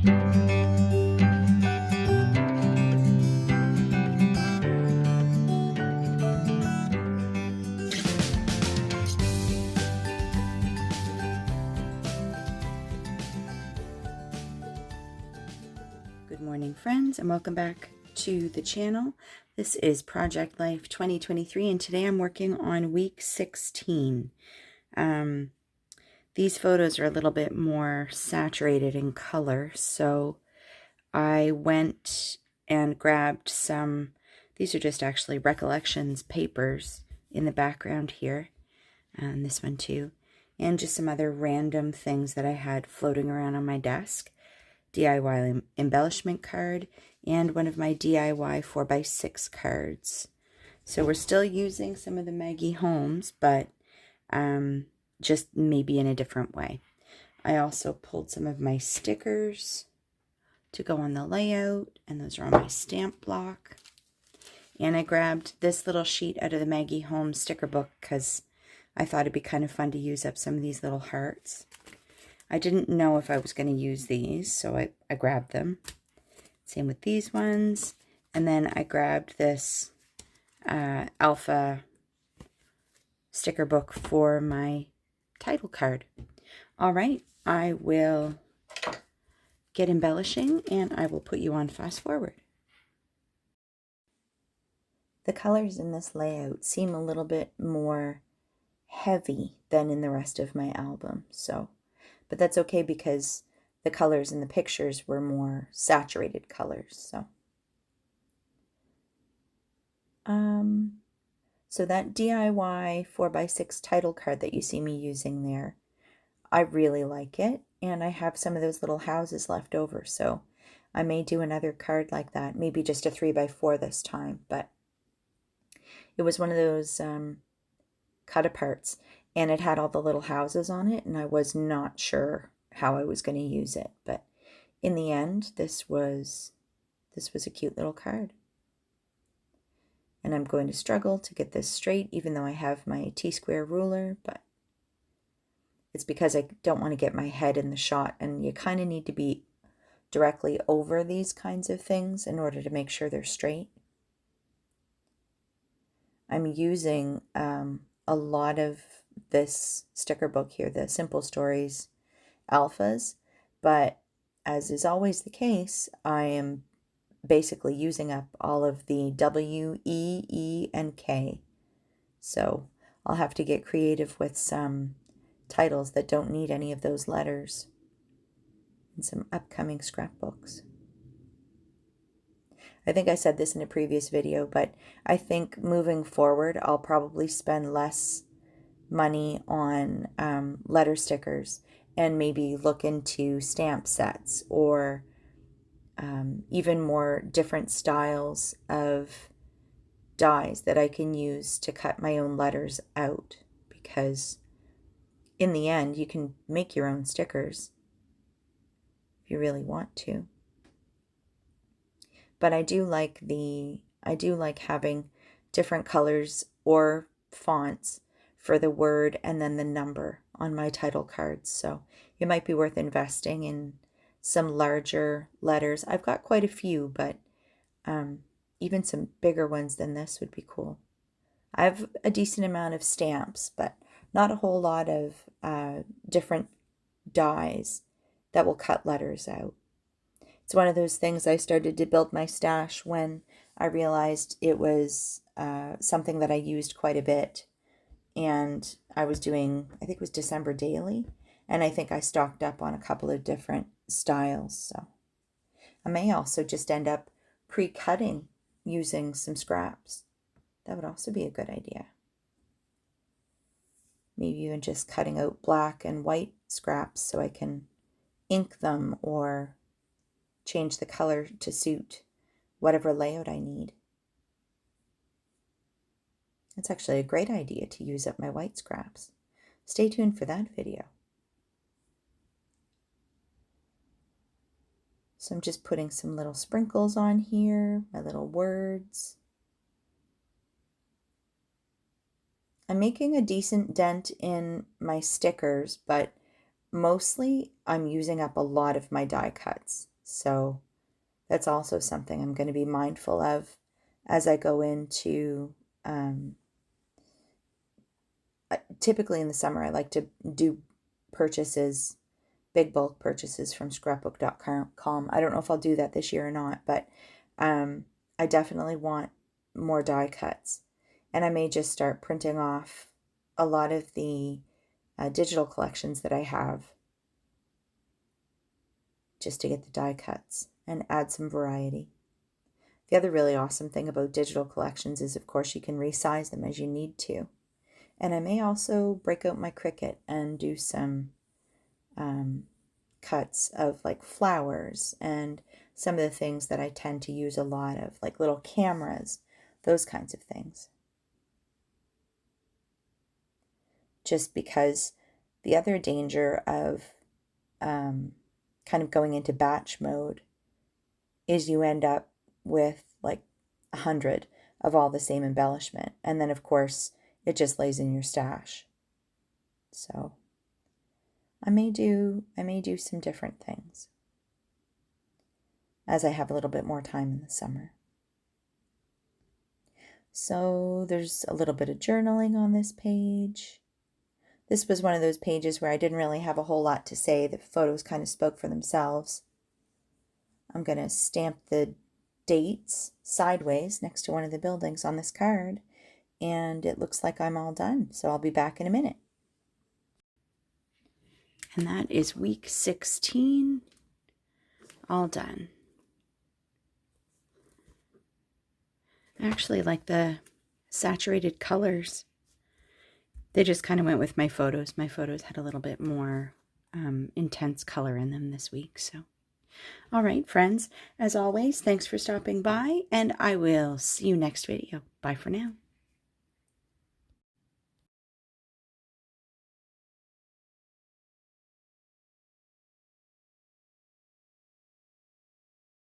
Good morning, friends, and welcome back to the channel. This is Project Life 2023, and today I'm working on week 16. These photos are a little bit more saturated in color, so I went and grabbed some, these are just actually recollections papers in the background here, and this one too, and just some other random things that I had floating around on my desk. DIY embellishment card, and one of my DIY 4x6 cards. So we're still using some of the Maggie Holmes, but just maybe in a different way. I also pulled some of my stickers to go on the layout, and those are on my stamp block. And I grabbed this little sheet out of the Maggie Holmes sticker book because I thought it'd be kind of fun to use up some of these little hearts. I didn't know if I was going to use these, so I grabbed them. Same with these ones. And then I grabbed this Alpha sticker book for my title card. All right, I will get embellishing and I will put you on fast forward. The colors in this layout seem a little bit more heavy than in the rest of my album, but that's okay because the colors in the pictures were more saturated colors. So that DIY 4x6 title card that you see me using there, I really like it, and I have some of those little houses left over, so I may do another card like that, maybe just a 3x4 this time, but it was one of those cut-aparts, and it had all the little houses on it, and I was not sure how I was going to use it, but in the end, this was a cute little card. And I'm going to struggle to get this straight, even though I have my T-square ruler, but it's because I don't want to get my head in the shot, and you kind of need to be directly over these kinds of things in order to make sure they're straight. I'm using a lot of this sticker book here, the Simple Stories Alphas, but as is always the case, I am basically using up all of the W, E, E, and K. So I'll have to get creative with some titles that don't need any of those letters in some upcoming scrapbooks. I think I said this in a previous video, but I think moving forward, I'll probably spend less money on letter stickers and maybe look into stamp sets or even more different styles of dies that I can use to cut my own letters out, because in the end, you can make your own stickers if you really want to. But I do like having different colors or fonts for the word and then the number on my title cards. So it might be worth investing in some larger letters. I've got quite a few, but even some bigger ones than this would be cool. I have a decent amount of stamps, but not a whole lot of different dies that will cut letters out. It's one of those things I started to build my stash when I realized it was something that I used quite a bit. And I was doing, I think it was December Daily, and I think I stocked up on a couple of different styles. So I may also just end up pre-cutting using some scraps. That would also be a good idea. Maybe even just cutting out black and white scraps so I can ink them or change the color to suit whatever layout I need. It's actually a great idea to use up my white scraps. Stay tuned for that video. So I'm just putting some little sprinkles on here, my little words. I'm making a decent dent in my stickers, but mostly I'm using up a lot of my die cuts. So that's also something I'm going to be mindful of as I go into, typically in the summer, I like to do purchases, big bulk purchases from scrapbook.com. I don't know if I'll do that this year or not, but I definitely want more die cuts. And I may just start printing off a lot of the digital collections that I have just to get the die cuts and add some variety. The other really awesome thing about digital collections is, of course, you can resize them as you need to. And I may also break out my Cricut and do some cuts of like flowers and some of the things that I tend to use a lot of, like little cameras, those kinds of things. Just because the other danger of kind of going into batch mode is you end up with like 100 of all the same embellishment. And then, of course, it just lays in your stash. So I may do some different things as I have a little bit more time in the summer. So there's a little bit of journaling on this page. This was one of those pages where I didn't really have a whole lot to say. The photos kind of spoke for themselves. I'm going to stamp the dates sideways next to one of the buildings on this card, and it looks like I'm all done. So I'll be back in a minute. And that is week 16, all done. I actually like the saturated colors. They just kind of went with my photos. My photos had a little bit more intense color in them this week. So, all right, friends, as always, thanks for stopping by, and I will see you next video. Bye for now.